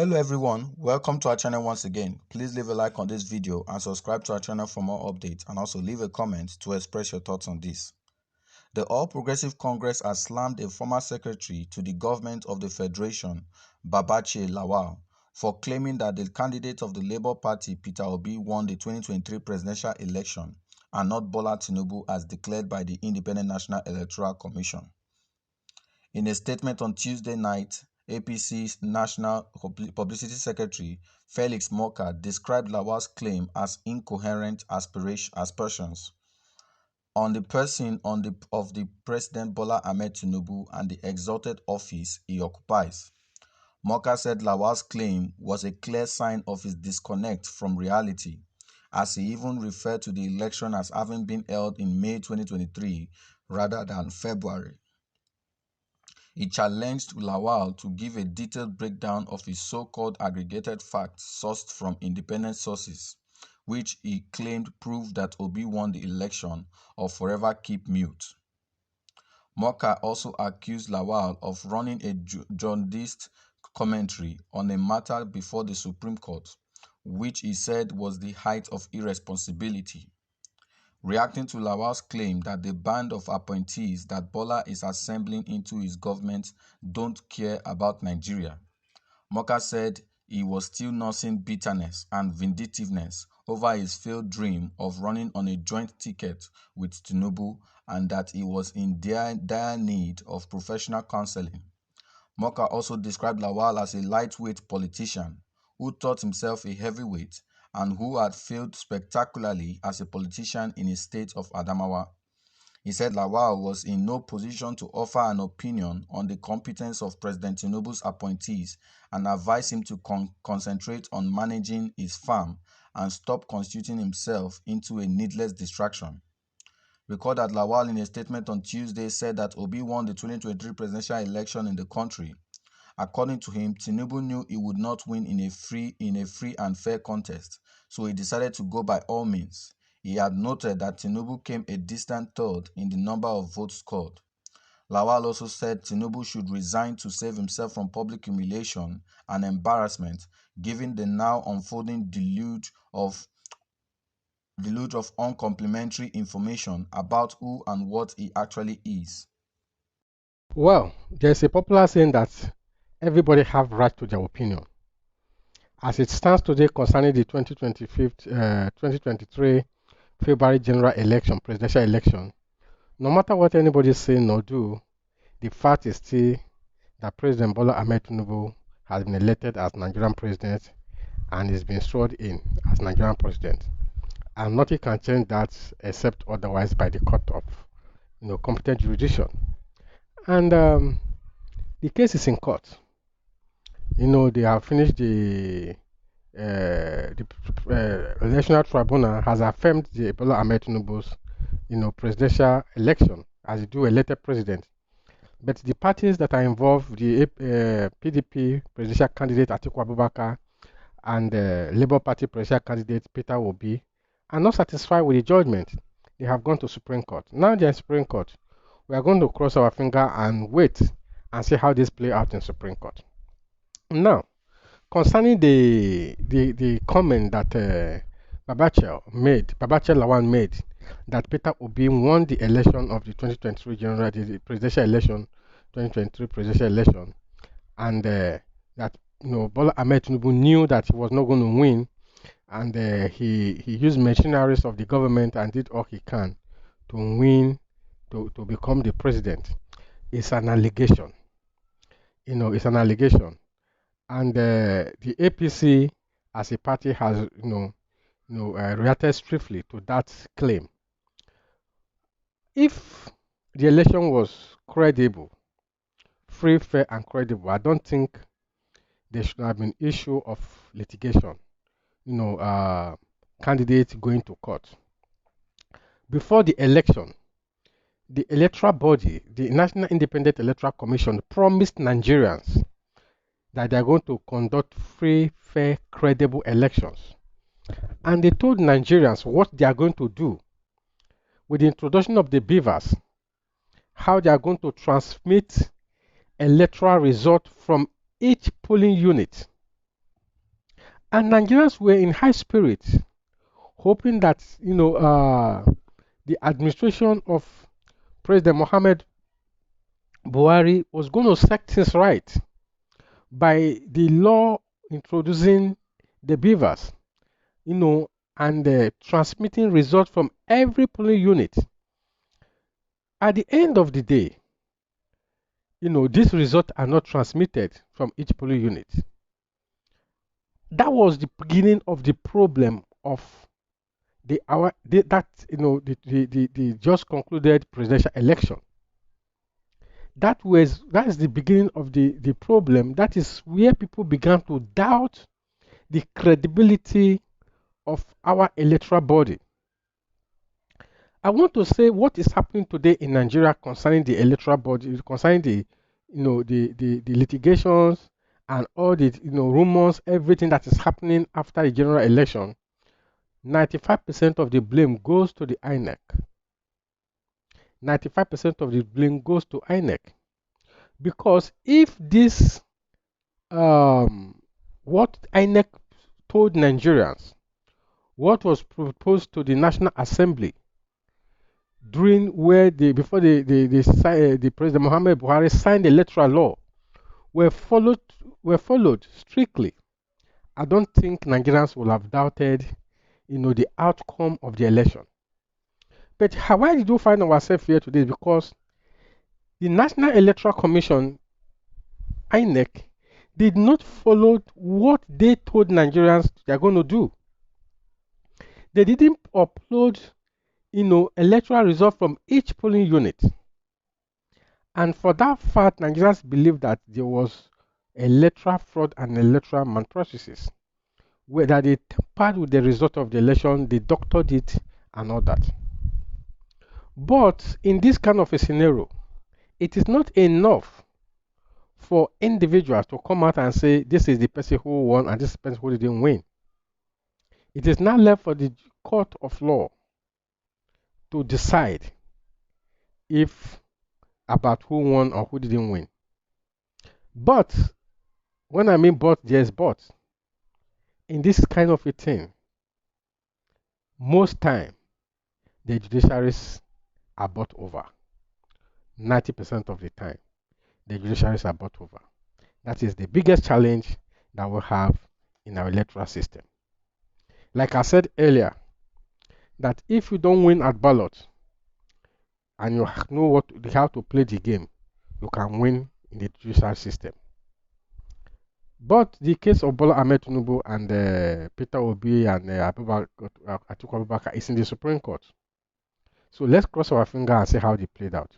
Hello everyone, welcome to our channel once again. Please leave a like on this video and subscribe to our channel for more updates, and also leave a comment to express your thoughts on this. The All Progressive Congress has slammed a former secretary to the government of the Federation, Babachir Lawal, for claiming that the candidate of the Labour Party, Peter Obi, won the 2023 presidential election and not Bola Tinubu as declared by the Independent National Electoral Commission. In a statement on Tuesday night, APC's National Publicity Secretary Felix Moka described Lawal's claim as incoherent aspersions on the person of the President Bola Tinubu and the exalted office he occupies. Moka said Lawal's claim was a clear sign of his disconnect from reality, as he even referred to the election as having been held in May 2023 rather than February. He challenged Lawal to give a detailed breakdown of his so-called aggregated facts sourced from independent sources, which he claimed proved that Obi won the election, or forever keep mute. Moka also accused Lawal of running a jaundiced commentary on a matter before the Supreme Court, which he said was the height of irresponsibility. Reacting to Lawal's claim that the band of appointees that Bola is assembling into his government don't care about Nigeria, Moka said he was still nursing bitterness and vindictiveness over his failed dream of running on a joint ticket with Tinubu, and that he was in dire need of professional counseling. Moka also described Lawal as a lightweight politician who thought himself a heavyweight and who had failed spectacularly as a politician in his state of Adamawa. He said Lawal was in no position to offer an opinion on the competence of President Tinubu's appointees and advised him to concentrate on managing his farm and stop constituting himself into a needless distraction. Recall that Lawal, in a statement on Tuesday, said that Obi won the 2023 presidential election in the country. According to him, Tinubu knew he would not win in a free and fair contest, so he decided to go by all means. He had noted that Tinubu came a distant third in the number of votes scored. Lawal also said Tinubu should resign to save himself from public humiliation and embarrassment, given the now unfolding deluge of uncomplimentary information about who and what he actually is. Well, there's a popular saying that everybody have right to their opinion. As it stands today concerning the 2023 February general election, presidential election, no matter what anybody say nor do, the fact is still that President Bola Tinubu has been elected as Nigerian president and is being sworn in as Nigerian president. And nothing can change that except otherwise by the court of competent jurisdiction. And the case is in court. They have finished the electoral tribunal has affirmed the Bola Tinubu's presidential election as the duly elected president. But the parties that are involved, the PDP presidential candidate Atiku Abubakar and the Labour Party presidential candidate Peter Obi, are not satisfied with the judgment. They have gone to Supreme Court. Now they're in Supreme Court. We are going to cross our finger and wait and see how this play out in Supreme Court. Now, concerning the comment that Babachir Lawal made, that Peter Obi won the election of the 2023 general, the presidential election, 2023 presidential election, and that Bola Tinubu knew that he was not going to win, and he used machineries of the government and did all he can to win, to become the president. It's an allegation. It's an allegation. And the APC as a party has reacted swiftly to that claim. If the election was credible, free, fair, and credible, I don't think there should have been issue of litigation, candidates going to court. Before the election, the electoral body, the National Independent Electoral Commission, promised Nigerians that they are going to conduct free, fair, credible elections. And they told Nigerians what they are going to do with the introduction of the beavers, how they are going to transmit electoral result from each polling unit And Nigerians were in high spirits, hoping that, the administration of President Mohammed Buhari was going to set things right by the law introducing the beavers, and transmitting results from every polling unit. At the end of the day, these results are not transmitted from each polling unit. That was the beginning of the problem of the just concluded presidential election. That is the beginning of the problem. That is where people began to doubt the credibility of our electoral body. I want to say what is happening today in Nigeria concerning the electoral body, concerning the litigations and all the rumors, everything that is happening after the general election. 95% of the blame goes to the INEC. 95% of the blame goes to INEC. Because if this, what INEC told Nigerians, what was proposed to the National Assembly during before the President Muhammad Buhari signed the electoral law, were followed strictly, I don't think Nigerians will have doubted, the outcome of the election. But why did we find ourselves here today? Because the National Electoral Commission, INEC, did not follow what they told Nigerians they're going to do. They didn't upload, electoral results from each polling unit. And for that fact, Nigerians believe that there was electoral fraud and electoral malpractices, where that they tampered with the result of the election, they doctored it, and all that. But in this kind of a scenario, it is not enough for individuals to come out and say this is the person who won and this is the person who didn't win. It is now left for the court of law to decide if about who won or who didn't win. But when I mean but, there's but. In this kind of a thing, most time the judiciaries are bought over. 90% of the time, the judiciaries are bought over. That is the biggest challenge that we have in our electoral system. Like I said earlier, that if you don't win at ballot and you know how to play the game, you can win in the judicial system. But the case of Bola Tinubu and Peter Obi and Atiku Abubakar is in the Supreme Court. So let's cross our finger and see how they played out.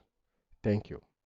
Thank you.